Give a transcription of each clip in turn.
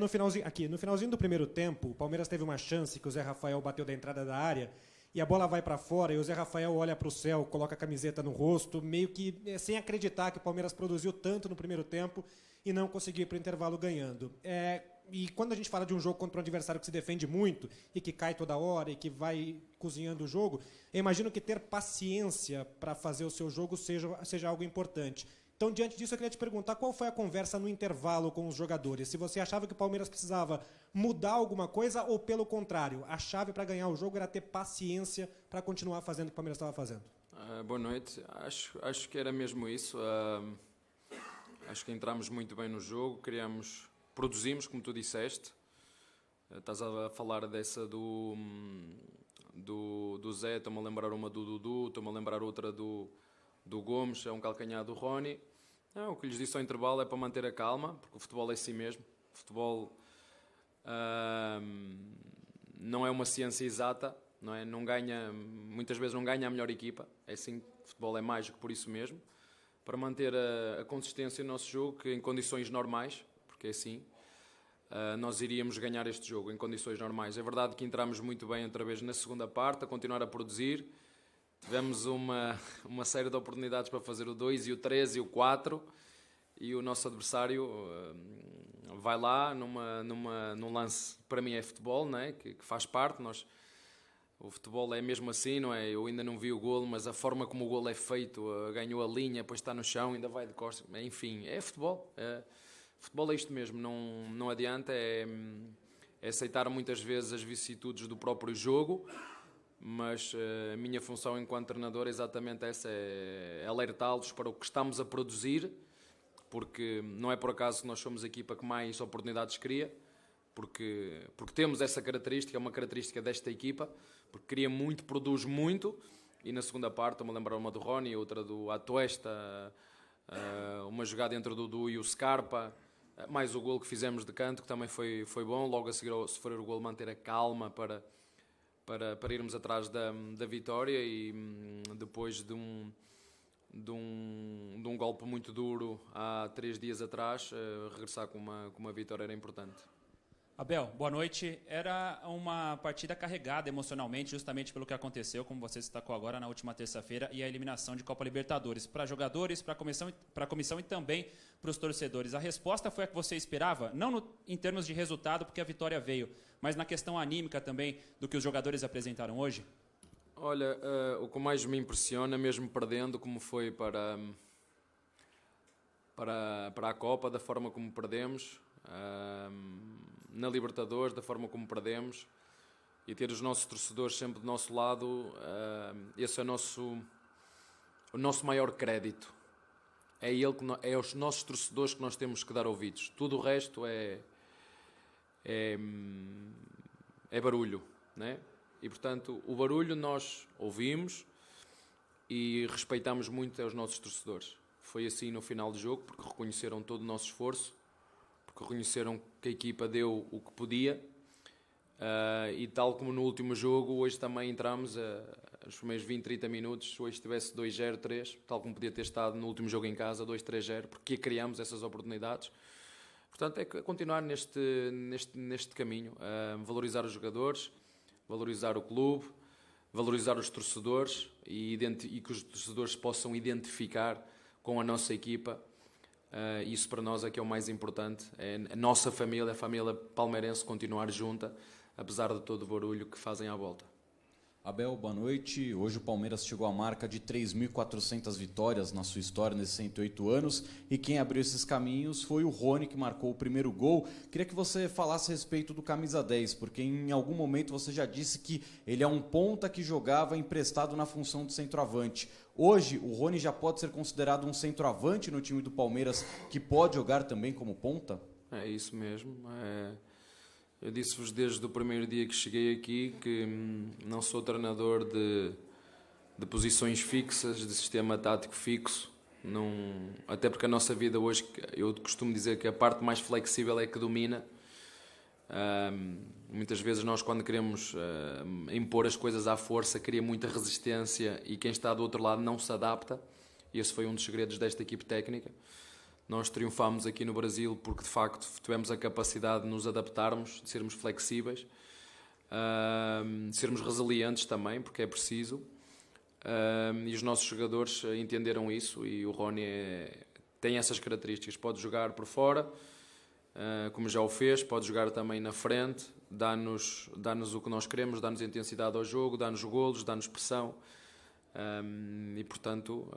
no finalzinho do primeiro tempo, o Palmeiras teve uma chance que o Zé Rafael bateu da entrada da área e a bola vai para fora e o Zé Rafael olha para o céu, coloca a camiseta no rosto, meio que sem acreditar que o Palmeiras produziu tanto no primeiro tempo e não conseguiu ir para o intervalo ganhando. E quando a gente fala de um jogo contra um adversário que se defende muito e que cai toda hora e que vai cozinhando o jogo, eu imagino que ter paciência para fazer o seu jogo seja algo importante. Então, diante disso, eu queria te perguntar qual foi a conversa no intervalo com os jogadores. Se você achava que o Palmeiras precisava mudar alguma coisa ou, pelo contrário, a chave para ganhar o jogo era ter paciência para continuar fazendo o que o Palmeiras estava fazendo. Boa noite. Acho que era mesmo isso. Acho que entramos muito bem no jogo, produzimos, como tu disseste. Estás a falar dessa do Zé, estou-me a lembrar uma do Dudu, estou-me a lembrar outra do Gomes, é um calcanhar do Rony. O que lhes disse ao intervalo é para manter a calma, porque o futebol é assim mesmo. O futebol não é uma ciência exata, não é? Muitas vezes não ganha a melhor equipa, é assim, o futebol é mágico por isso mesmo. Para manter a consistência no nosso jogo, que em condições normais, porque é assim, nós iríamos ganhar este jogo em condições normais. É verdade que entramos muito bem outra vez na segunda parte, a continuar a produzir. Tivemos uma série de oportunidades para fazer o 2 e o 3 e o 4 e o nosso adversário vai lá num lance, para mim é futebol, não é? Que faz parte. O futebol é mesmo assim, não é? Eu ainda não vi o golo, mas a forma como o golo é feito, ganhou a linha, depois está no chão, ainda vai de costas, enfim, é futebol. Futebol é isto mesmo, não adianta, é aceitar muitas vezes as vicissitudes do próprio jogo. Mas a minha função enquanto treinador é exatamente essa, é alertá-los para o que estamos a produzir, porque não é por acaso que nós somos a equipa que mais oportunidades cria, porque temos essa característica, é uma característica desta equipa, porque cria muito, produz muito, e na segunda parte, estou-me a lembrar uma do Rony, outra do Atuesta, uma jogada entre o Dudu e o Scarpa, mais o golo que fizemos de canto, que também foi bom, logo a seguir, se for o golo, manter a calma para irmos atrás da vitória e depois de um golpe muito duro há 3 dias atrás, regressar com uma vitória era importante. Abel, boa noite. Era uma partida carregada emocionalmente, justamente pelo que aconteceu, como você destacou agora, na última terça-feira, e a eliminação de Copa Libertadores. Para jogadores, para a comissão e também para os torcedores. A resposta foi a que você esperava? Não em termos de resultado, porque a vitória veio, mas na questão anímica também do que os jogadores apresentaram hoje? Olha, o que mais me impressiona, mesmo perdendo, como foi para a Copa, da forma como perdemos, na Libertadores, da forma como perdemos, e ter os nossos torcedores sempre do nosso lado, esse é o nosso maior crédito. É os nossos torcedores que nós temos que dar ouvidos. Tudo o resto é barulho, né? E portanto o barulho nós ouvimos e respeitamos muito os nossos torcedores. Foi assim no final do jogo, porque reconheceram todo o nosso esforço, porque reconheceram que a equipa deu o que podia, e tal como no último jogo, hoje também entramos nos primeiros 20, 30 minutos, se hoje tivesse 2-0, 3, tal como podia ter estado no último jogo em casa, 2-3-0, porque criamos essas oportunidades. Portanto, é continuar neste caminho, valorizar os jogadores, valorizar o clube, valorizar os torcedores e que os torcedores possam identificar com a nossa equipa. Isso para nós é que é o mais importante, é a nossa família, a família palmeirense continuar junta, apesar de todo o barulho que fazem à volta. Abel, boa noite. Hoje o Palmeiras chegou à marca de 3.400 vitórias na sua história nesses 108 anos, e quem abriu esses caminhos foi o Rony, que marcou o primeiro gol. Queria que você falasse a respeito do camisa 10, porque em algum momento você já disse que ele é um ponta que jogava emprestado na função de centroavante. Hoje o Rony já pode ser considerado um centroavante no time do Palmeiras, que pode jogar também como ponta? É isso mesmo. Eu disse-vos desde o primeiro dia que cheguei aqui que não sou treinador de posições fixas, de sistema tático fixo. Não, até porque a nossa vida hoje, eu costumo dizer que a parte mais flexível é que domina. Muitas vezes nós, quando queremos impor as coisas à força, cria muita resistência e quem está do outro lado não se adapta. E esse foi um dos segredos desta equipe técnica. Nós triunfámos aqui no Brasil porque, de facto, tivemos a capacidade de nos adaptarmos, de sermos flexíveis, de sermos resilientes também, porque é preciso. E os nossos jogadores entenderam isso, e o Rony tem essas características. Pode jogar por fora, como já o fez, pode jogar também na frente, dá-nos o que nós queremos, dá-nos intensidade ao jogo, dá-nos golos, dá-nos pressão. E portanto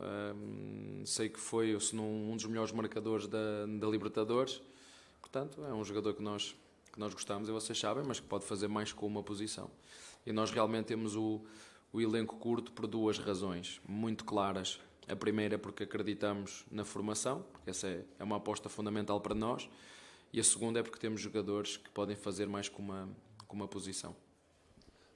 sei que foi um dos melhores marcadores da Libertadores. Portanto, é um jogador que nós gostamos, e vocês sabem, mas que pode fazer mais com uma posição. E nós realmente temos o elenco curto por duas razões muito claras. A primeira é porque acreditamos na formação, porque essa é uma aposta fundamental para nós, e a segunda é porque temos jogadores que podem fazer mais com uma posição.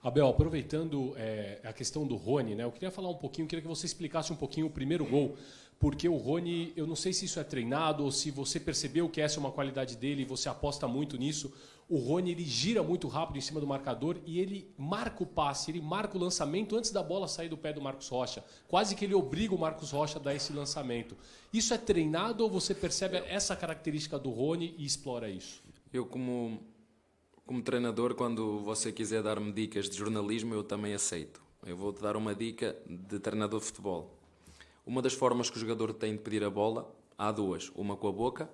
Abel, aproveitando a questão do Rony, né, eu queria falar um pouquinho, queria que você explicasse um pouquinho o primeiro gol, porque o Rony, eu não sei se isso é treinado ou se você percebeu que essa é uma qualidade dele e você aposta muito nisso. O Rony, ele gira muito rápido em cima do marcador e ele marca o passe, ele marca o lançamento antes da bola sair do pé do Marcos Rocha. Quase que ele obriga o Marcos Rocha a dar esse lançamento. Isso é treinado ou você percebe essa característica do Rony e explora isso? Eu, como treinador, quando você quiser dar-me dicas de jornalismo, eu também aceito. Eu vou-te dar uma dica de treinador de futebol. Uma das formas que o jogador tem de pedir a bola, há duas. Uma com a boca,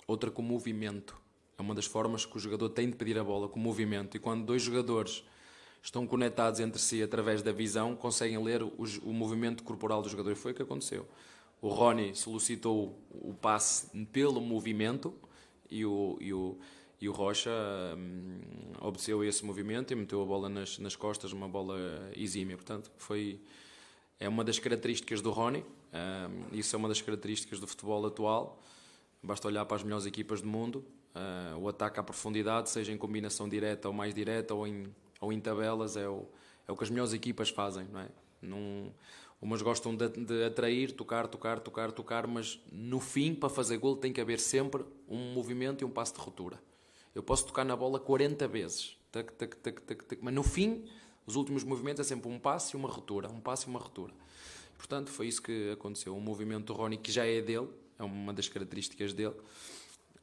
outra com o movimento. É uma das formas que o jogador tem de pedir a bola, com o movimento. E quando dois jogadores estão conectados entre si através da visão, conseguem ler o movimento corporal do jogador. E foi o que aconteceu. O Rony solicitou o passe pelo movimento e o Rocha obteceu esse movimento e meteu a bola nas costas, uma bola exímia. Portanto, é uma das características do Rony, isso é uma das características do futebol atual. Basta olhar para as melhores equipas do mundo, o ataque à profundidade, seja em combinação direta ou mais direta ou em tabelas, é o que as melhores equipas fazem, não é? Umas gostam de atrair, tocar, mas no fim, para fazer golo, tem que haver sempre um movimento e um passo de ruptura. Eu posso tocar na bola 40 vezes, mas no fim, os últimos movimentos é sempre um passo e uma ruptura, Portanto, foi isso que aconteceu. Um movimento do Rony que já é dele, é uma das características dele,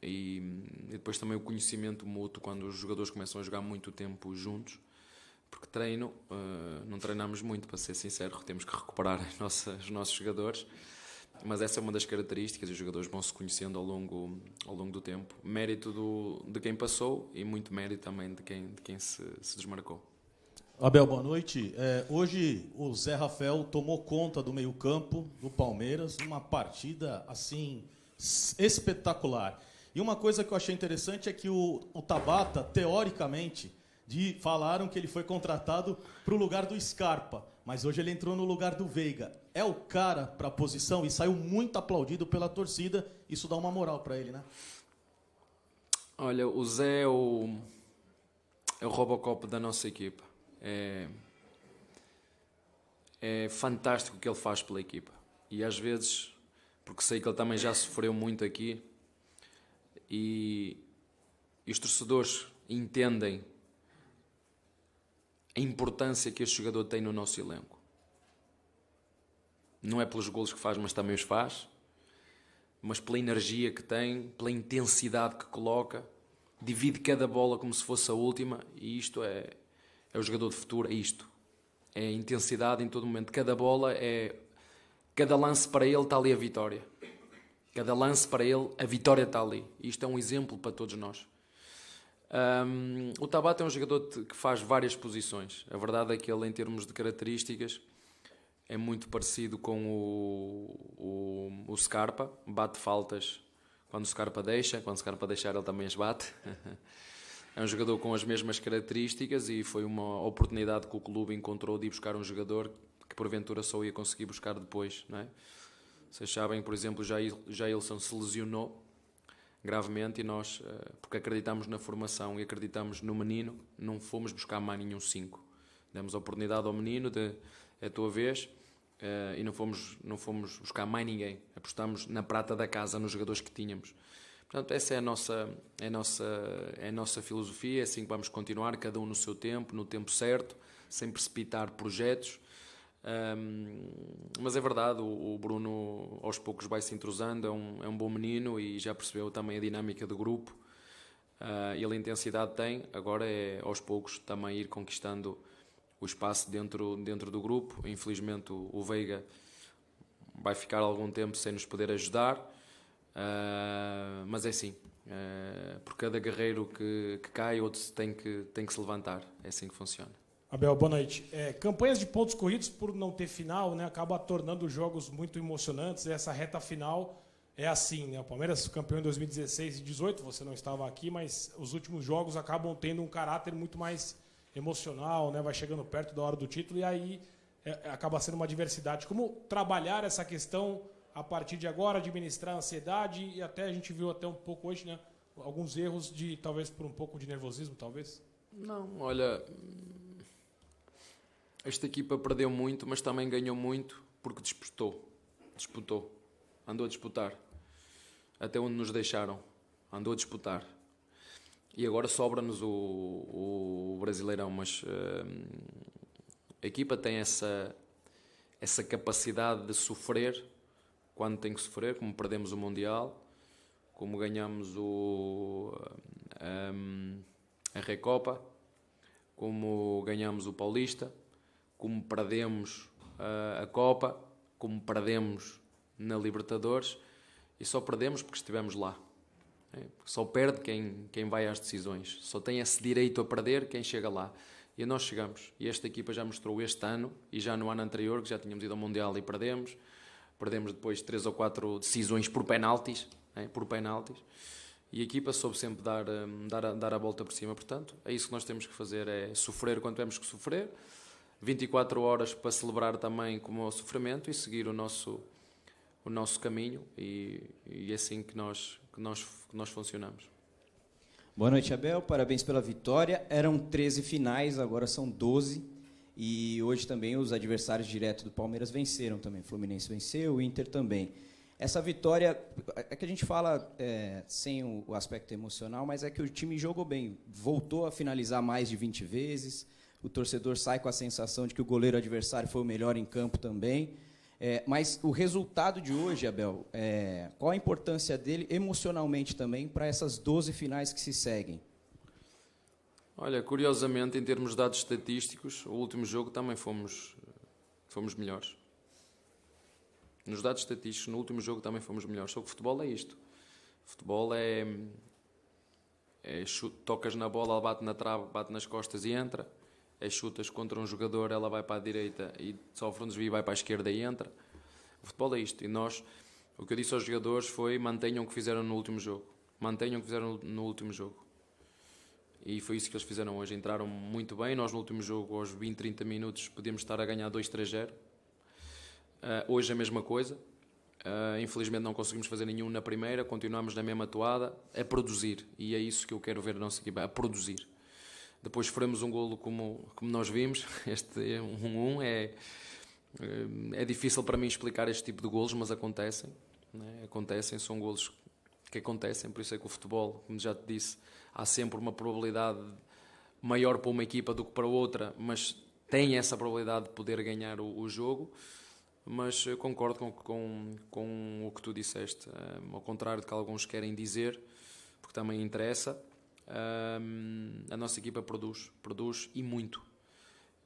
e depois também o conhecimento mútuo, quando os jogadores começam a jogar muito tempo juntos, porque não treinamos muito, para ser sincero, temos que recuperar os nossos jogadores, mas essa é uma das características, e os jogadores vão se conhecendo ao longo do tempo. Mérito de quem passou e muito mérito também de quem se desmarcou. Abel, boa noite. Hoje o Zé Rafael tomou conta do meio-campo do Palmeiras, uma partida assim espetacular. E uma coisa que eu achei interessante é que o Tabata, teoricamente, falaram que ele foi contratado para o lugar do Scarpa, mas hoje ele entrou no lugar do Veiga. É o cara para a posição e saiu muito aplaudido pela torcida. Isso dá uma moral para ele, né? Olha, o Zé é o Robocop da nossa equipa. É fantástico o que ele faz pela equipa. E às vezes, porque sei que ele também já sofreu muito aqui, e os torcedores entendem a importância que este jogador tem no nosso elenco. Não é pelos golos que faz, mas também os faz, mas pela energia que tem, pela intensidade que coloca, divide cada bola como se fosse a última, e isto é o jogador de futuro, é isto. É a intensidade em todo momento. Cada bola cada lance para ele está ali a vitória. Cada lance para ele, a vitória está ali. Isto é um exemplo para todos nós. O Tabata é um jogador que faz várias posições. A verdade é que ele, em termos de características, é muito parecido com o Scarpa. Bate faltas quando o Scarpa deixa. Quando o Scarpa deixar, ele também as bate. É um jogador com as mesmas características e foi uma oportunidade que o clube encontrou de ir buscar um jogador que porventura só ia conseguir buscar depois, não é? Vocês sabem, por exemplo, Jailson se lesionou gravemente e nós, porque acreditamos na formação e acreditamos no menino, não fomos buscar mais nenhum 5. Demos a oportunidade ao menino de é a tua vez, e não fomos buscar mais ninguém. Apostamos na prata da casa, nos jogadores que tínhamos. Portanto, essa é a nossa filosofia, é assim que vamos continuar, cada um no seu tempo, no tempo certo, sem precipitar projetos. Mas é verdade, o Bruno aos poucos vai se entrosando, é um bom menino e já percebeu também a dinâmica do grupo. Ele a intensidade tem, agora é aos poucos também ir conquistando o espaço dentro do grupo. Infelizmente o Veiga vai ficar algum tempo sem nos poder ajudar, mas é assim, por cada guerreiro que cai, outro tem que se levantar, é assim que funciona. Abel, boa noite. Campanhas de pontos corridos, por não ter final, né, acaba tornando os jogos muito emocionantes. Essa reta final é assim, né? O Palmeiras campeão em 2016 e 2018, você não estava aqui, mas os últimos jogos acabam tendo um caráter muito mais emocional, né? Vai chegando perto da hora do título e aí acaba sendo uma diversidade. Como trabalhar essa questão a partir de agora, administrar a ansiedade e até a gente viu até um pouco hoje, né? Alguns erros talvez por um pouco de nervosismo, talvez? Não, olha, esta equipa perdeu muito, mas também ganhou muito porque disputou, andou a disputar. Até onde nos deixaram, andou a disputar. E agora sobra-nos o Brasileirão, mas a equipa tem essa capacidade de sofrer quando tem que sofrer, como perdemos o Mundial, como ganhamos a Recopa, como ganhamos o Paulista, como perdemos a Copa, como perdemos na Libertadores. E só perdemos porque estivemos lá. Só perde quem vai às decisões. Só tem esse direito a perder quem chega lá. E nós chegamos. E esta equipa já mostrou este ano, e já no ano anterior, que já tínhamos ido ao Mundial e perdemos. Perdemos depois 3 ou 4 decisões por penaltis. E a equipa soube sempre dar a volta por cima. Portanto, é isso que nós temos que fazer, é sofrer quando temos que sofrer. 24 horas para celebrar também como o sofrimento e seguir o nosso caminho, e é assim que nós funcionamos. Boa noite, Abel. Parabéns pela vitória. Eram 13 finais, agora são 12. E hoje também os adversários diretos do Palmeiras venceram também. O Fluminense venceu, o Inter também. Essa vitória, é que a gente fala sem o aspecto emocional, mas é que o time jogou bem. Voltou a finalizar mais de 20 vezes. O torcedor sai com a sensação de que o goleiro adversário foi o melhor em campo também. Mas o resultado de hoje, Abel, qual a importância dele emocionalmente também para essas 12 finais que se seguem? Olha, curiosamente, em termos de dados estatísticos, o último jogo também fomos melhores. Nos dados estatísticos, no último jogo também fomos melhores. Só que o futebol é isto. O futebol tocas na bola, ela bate na trave, bate nas costas e entra. Chutas contra um jogador, ela vai para a direita e sofre um desvio, vai para a esquerda e entra. O futebol é isto. E nós, o que eu disse aos jogadores foi: mantenham o que fizeram no último jogo. Mantenham o que fizeram no último jogo. E foi isso que eles fizeram hoje. Entraram muito bem. Nós no último jogo, aos 20, 30 minutos, podíamos estar a ganhar 2-3-0. Hoje a mesma coisa. Infelizmente não conseguimos fazer nenhum na primeira. Continuamos na mesma toada, a produzir. E é isso que eu quero ver na nossa equipa, a produzir. Depois sofremos um golo como nós vimos. Este 1-1 é difícil para mim explicar este tipo de golos, mas acontecem, né? Acontecem, são golos que acontecem. Por isso é que o futebol, como já te disse, há sempre uma probabilidade maior para uma equipa do que para outra, mas tem essa probabilidade de poder ganhar o jogo. Mas eu concordo com o que tu disseste, ao contrário do que alguns querem dizer, porque também interessa. A nossa equipa produz e muito,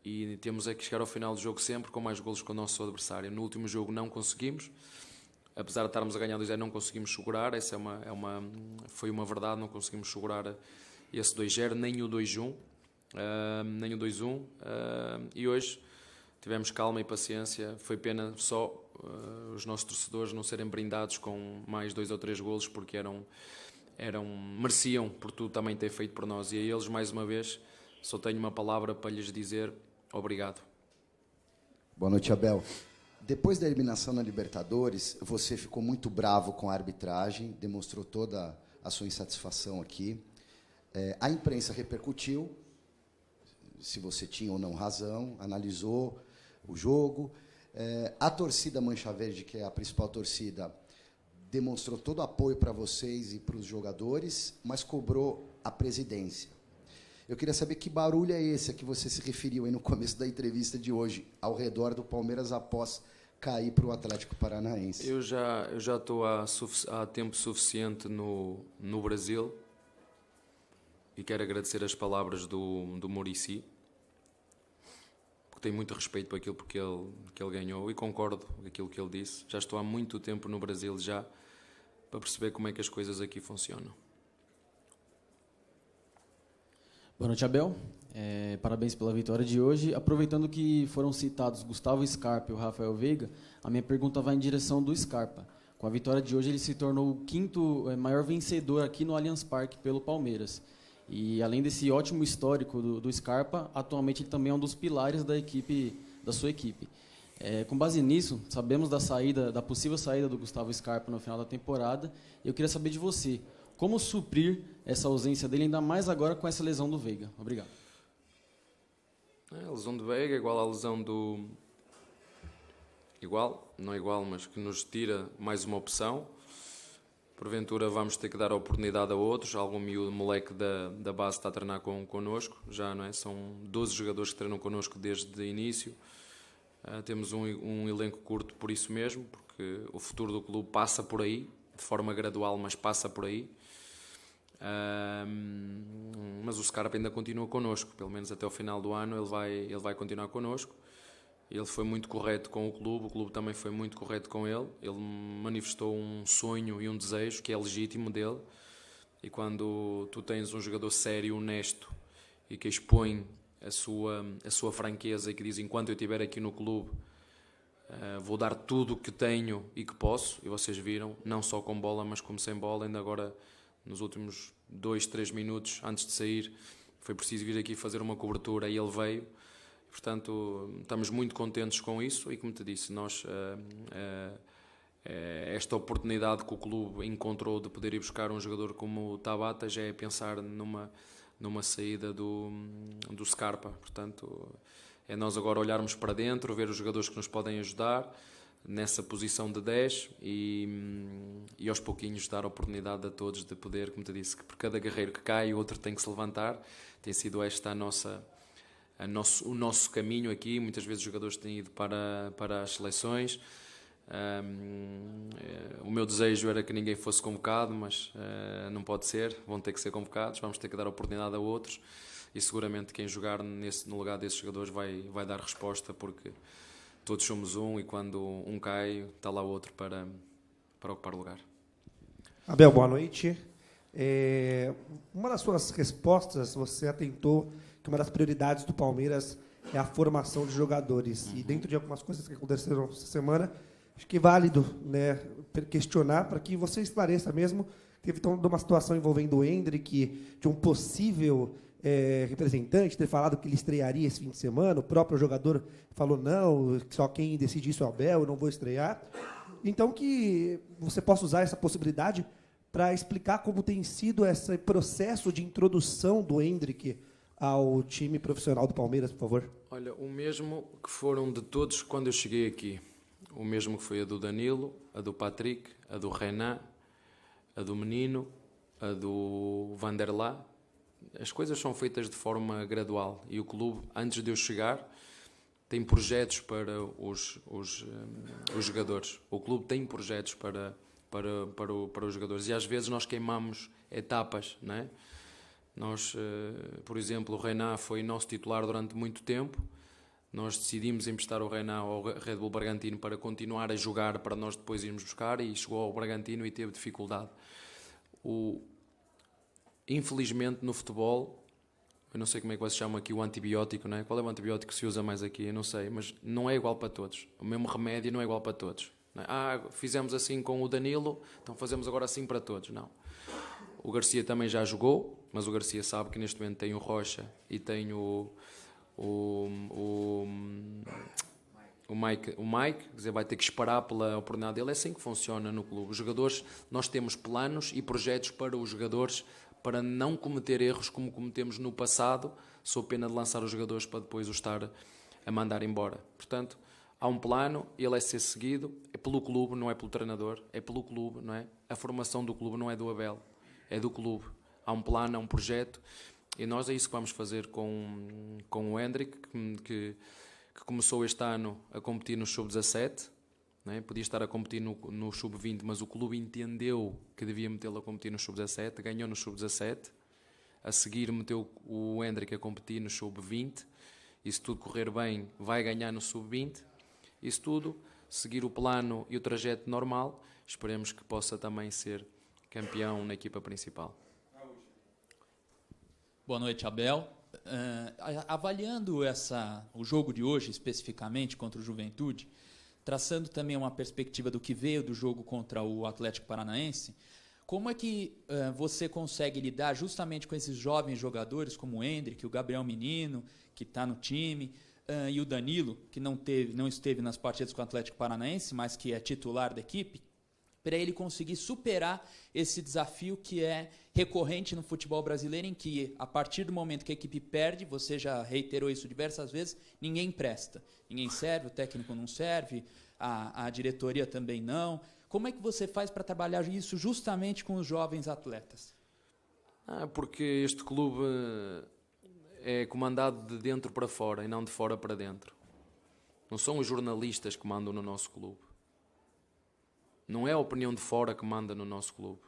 e temos que chegar ao final do jogo sempre com mais golos que o nosso adversário. No último jogo não conseguimos, apesar de estarmos a ganhar 2-0, não conseguimos segurar. Essa foi uma verdade, não conseguimos segurar esse 2-0, nem o 2-1, e hoje tivemos calma e paciência. Foi pena só os nossos torcedores não serem brindados com mais 2 ou 3 golos, porque mereciam por tu também ter feito por nós. E a eles, mais uma vez, só tenho uma palavra para lhes dizer: obrigado. Boa noite, Abel. Depois da eliminação na Libertadores, você ficou muito bravo com a arbitragem, demonstrou toda a sua insatisfação aqui. A imprensa repercutiu, se você tinha ou não razão, analisou o jogo. A torcida Mancha Verde, que é a principal torcida, demonstrou todo o apoio para vocês e para os jogadores, mas cobrou a presidência. Eu queria saber que barulho é esse a que você se referiu aí no começo da entrevista de hoje, ao redor do Palmeiras após cair para o Atlético Paranaense. Eu já estou há tempo suficiente no Brasil e quero agradecer as palavras do Muricy, porque tenho muito respeito por aquilo que ele ganhou e concordo com aquilo que ele disse. Já estou há muito tempo no Brasil já para perceber como é que as coisas aqui funcionam. Boa noite, Abel. Parabéns pela vitória de hoje. Aproveitando que foram citados Gustavo Scarpa e o Rafael Veiga, a minha pergunta vai em direção do Scarpa. Com a vitória de hoje, ele se tornou o quinto maior vencedor aqui no Allianz Parque pelo Palmeiras. E além desse ótimo histórico do Scarpa, atualmente ele também é um dos pilares da sua equipe. Com base nisso, sabemos da possível saída do Gustavo Scarpa no final da temporada. Eu queria saber de você, como suprir essa ausência dele, ainda mais agora com essa lesão do Veiga? Obrigado. A lesão do Veiga é igual à lesão do... não igual, mas que nos tira mais uma opção. Porventura vamos ter que dar a oportunidade a outros. Algum moleque da base está a treinar connosco, já não é? São 12 jogadores que treinam connosco desde o início. Temos um elenco curto por isso mesmo, porque o futuro do clube passa por aí, de forma gradual, mas passa por aí. Mas o Scarpa ainda continua connosco, pelo menos até o final do ano ele vai continuar connosco. Ele foi muito correto com o clube também foi muito correto com ele. Ele manifestou um sonho e um desejo que é legítimo dele, e quando tu tens um jogador sério, honesto e que expõe a sua franqueza e que diz: enquanto eu estiver aqui no clube vou dar tudo o que tenho e que posso, e vocês viram, não só com bola mas como sem bola. Ainda agora nos últimos 2-3 minutos antes de sair foi preciso vir aqui fazer uma cobertura e ele veio. Portanto, estamos muito contentes com isso, e como te disse, nós esta oportunidade que o clube encontrou de poder ir buscar um jogador como o Tabata já é pensar numa saída do Scarpa. Portanto, é nós agora olharmos para dentro, ver os jogadores que nos podem ajudar nessa posição de 10 e aos pouquinhos dar a oportunidade a todos de poder, como te disse, que por cada guerreiro que cai o outro tem que se levantar. Tem sido esta o nosso caminho aqui. Muitas vezes os jogadores têm ido para as seleções. O meu desejo era que ninguém fosse convocado, mas não pode ser, vão ter que ser convocados, vamos ter que dar oportunidade a outros, e seguramente quem jogar no lugar desses jogadores vai dar resposta, porque todos somos um, e quando um cai está lá outro para ocupar o lugar. Abel, boa noite. Uma das suas respostas, você atentou que uma das prioridades do Palmeiras é a formação de jogadores. E dentro de algumas coisas que aconteceram essa semana, acho que é válido, né, questionar para que você esclareça mesmo. Teve uma situação envolvendo o Endrick, de um possível representante ter falado que ele estrearia esse fim de semana. O próprio jogador falou: não, só quem decide isso é o Abel, eu não vou estrear. Então, que você possa usar essa possibilidade para explicar como tem sido esse processo de introdução do Endrick ao time profissional do Palmeiras, por favor. Olha, o mesmo que foram de todos quando eu cheguei aqui. O mesmo que foi a do Danilo, a do Patrick, a do Renan, a do Menino, a do Vanderlá. As coisas são feitas de forma gradual, e o clube, antes de eu chegar, tem projetos para os jogadores. O clube tem projetos para os jogadores, e às vezes nós queimamos etapas, não é? Nós, por exemplo, o Renan foi nosso titular durante muito tempo. Nós decidimos emprestar o Renan ao Red Bull Bragantino para continuar a jogar, para nós depois irmos buscar, e chegou ao Bragantino e teve dificuldade. Infelizmente, no futebol, eu não sei como é que você chama aqui o antibiótico, não é? Qual é o antibiótico que se usa mais aqui? Eu não sei, mas não é igual para todos. O mesmo remédio não é igual para todos. Não é? Fizemos assim com o Danilo, então fazemos agora assim para todos. Não. O Garcia também já jogou, mas o Garcia sabe que neste momento tem o Rocha e tem o Mike, quer dizer, vai ter que esperar pela oportunidade dele. É assim que funciona no clube. Os jogadores, nós temos planos e projetos para os jogadores, para não cometer erros como cometemos no passado, sob pena de lançar os jogadores para depois os estar a mandar embora. Portanto, há um plano, ele é ser seguido, é pelo clube, não é pelo treinador, é pelo clube, não é? A formação do clube não é do Abel, é do clube. Há um plano, há um projeto, E nós é isso que vamos fazer com o Hendrick, que começou este ano a competir no Sub-17, né? Podia estar a competir no Sub-20, mas o clube entendeu que devia metê-lo a competir no Sub-17, ganhou no Sub-17, a seguir meteu o Hendrick a competir no Sub-20, e se tudo correr bem vai ganhar no Sub-20, e se tudo seguir o plano e o trajeto normal, esperemos que possa também ser campeão na equipa principal. Boa noite, Abel. Avaliando o jogo de hoje, especificamente, contra o Juventude, traçando também uma perspectiva do que veio do jogo contra o Atlético Paranaense, como é que você consegue lidar justamente com esses jovens jogadores, como o Hendrick, o Gabriel Menino, que está no time, e o Danilo, que não esteve nas partidas com o Atlético Paranaense, mas que é titular da equipe, para ele conseguir superar esse desafio que é recorrente no futebol brasileiro, em que, a partir do momento que a equipe perde, você já reiterou isso diversas vezes, ninguém presta. Ninguém serve, o técnico não serve, a diretoria também não. Como é que você faz para trabalhar isso justamente com os jovens atletas? Porque este clube é comandado de dentro para fora e não de fora para dentro. Não são os jornalistas que mandam no nosso clube. Não é a opinião de fora que manda no nosso clube.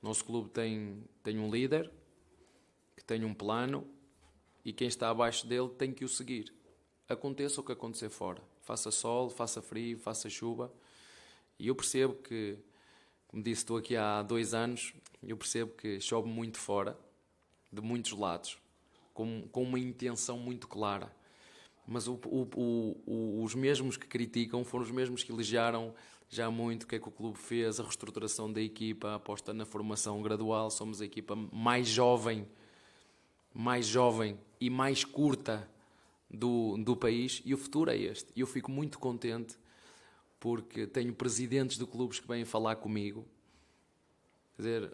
O nosso clube tem um líder, que tem um plano, e quem está abaixo dele tem que o seguir. Aconteça o que acontecer fora. Faça sol, faça frio, faça chuva. E eu percebo que, como disse, estou aqui há 2 anos, eu percebo que chove muito fora, de muitos lados, com uma intenção muito clara. Mas os mesmos que criticam foram os mesmos que elogiaram já muito o que é que o clube fez, a reestruturação da equipa, a aposta na formação gradual. Somos a equipa mais jovem e mais curta do país, e o futuro é este. E eu fico muito contente porque tenho presidentes de clubes que vêm falar comigo. Quer dizer,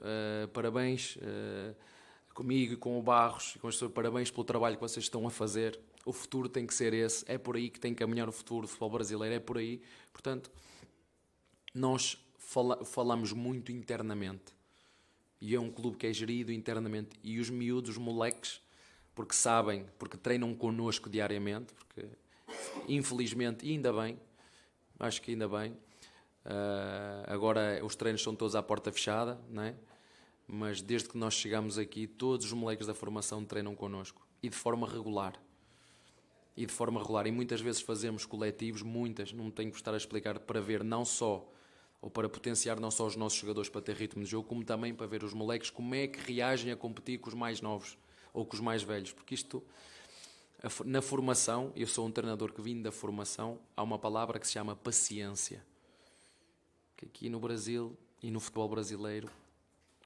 parabéns comigo e com o Barros e com as pessoas, parabéns pelo trabalho que vocês estão a fazer. O futuro tem que ser esse, é por aí que tem que caminhar o futuro do futebol brasileiro, é por aí. Portanto, nós falamos muito internamente, e é um clube que é gerido internamente, e os miúdos, os moleques, porque sabem, porque treinam connosco diariamente, porque infelizmente, e ainda bem, acho que ainda bem, agora os treinos são todos à porta fechada, não é? Mas desde que nós chegamos aqui, todos os moleques da formação treinam connosco, e de forma regular. E muitas vezes fazemos coletivos, não tenho que estar a explicar, para ver não só, ou para potenciar não só os nossos jogadores para ter ritmo de jogo, como também para ver os moleques como é que reagem a competir com os mais novos ou com os mais velhos. Porque isto, na formação, eu sou um treinador que vim da formação, há uma palavra que se chama paciência. Que aqui no Brasil e no futebol brasileiro,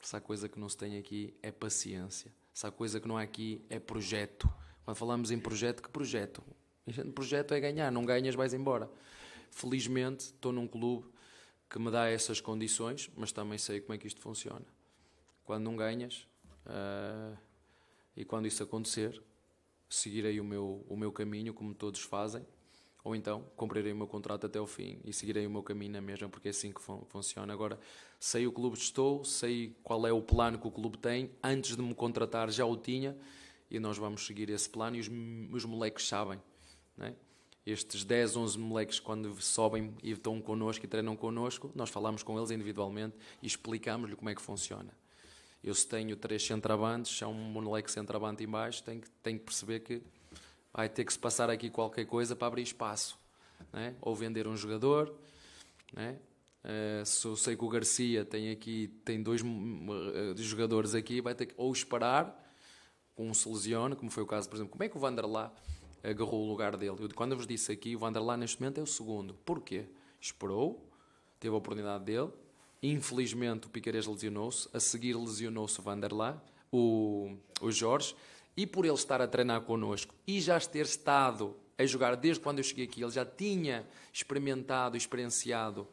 se há coisa que não se tem aqui é paciência. Se há coisa que não há aqui é projeto. Quando falamos em projeto, que projeto? Projeto é ganhar, não ganhas, vais embora. Felizmente, estou num clube que me dá essas condições, mas também sei como é que isto funciona. Quando não ganhas, e quando isso acontecer, seguirei o meu caminho, como todos fazem, ou então cumprirei o meu contrato até o fim e seguirei o meu caminho na mesma, porque é assim que funciona. Agora, sei o clube estou, sei qual é o plano que o clube tem, antes de me contratar já o tinha, e nós vamos seguir esse plano, e os moleques sabem, não é? Estes 10, 11 moleques, quando sobem e estão connosco e treinam connosco, nós falamos com eles individualmente e explicamos-lhe como é que funciona. Eu, se tenho 3 centravantes, há um moleque centravante em baixo, tenho que perceber que vai ter que se passar aqui qualquer coisa para abrir espaço, não é? Ou vender um jogador, não é? Se eu sei que o Garcia tem 2 jogadores aqui, vai ter que ou esperar com um se lesione, como foi o caso, por exemplo, como é que o Vanderlá agarrou o lugar dele? Quando eu vos disse aqui, o Vanderlá neste momento é o segundo. Porquê? Esperou, teve a oportunidade dele, infelizmente o Piquerez lesionou-se, a seguir lesionou-se o Vanderlá, o Jorge, e por ele estar a treinar connosco e já ter estado a jogar desde quando eu cheguei aqui, ele já tinha experienciado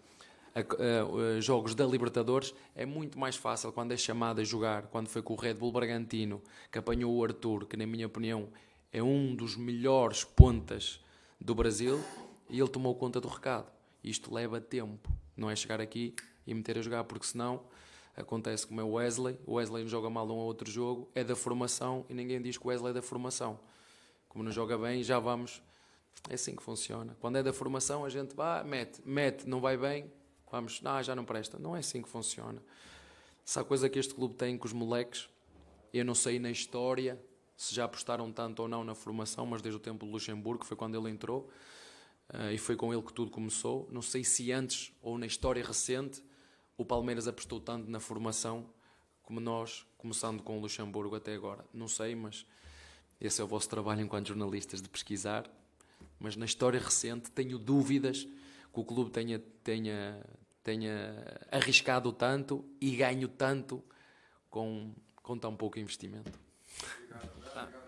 jogos da Libertadores, é muito mais fácil quando é chamado a jogar, quando foi com o Red Bull Bragantino, que apanhou o Arthur, que na minha opinião é um dos melhores pontas do Brasil, e ele tomou conta do recado. Isto leva tempo, não é chegar aqui e meter a jogar, porque senão acontece como é o Wesley não joga mal um ou outro jogo, é da formação e ninguém diz que o Wesley é da formação. Como não joga bem, já vamos... É assim que funciona. Quando é da formação, a gente mete, não vai bem, vamos, já não presta. Não é assim que funciona. Se há coisa que este clube tem com os moleques, eu não sei na história se já apostaram tanto ou não na formação, mas desde o tempo do Luxemburgo, foi quando ele entrou, e foi com ele que tudo começou. Não sei se antes ou na história recente o Palmeiras apostou tanto na formação como nós, começando com o Luxemburgo até agora. Não sei, mas esse é o vosso trabalho enquanto jornalistas, de pesquisar. Mas na história recente tenho dúvidas que o clube tenha arriscado tanto e ganho tanto com tão pouco investimento. Obrigado.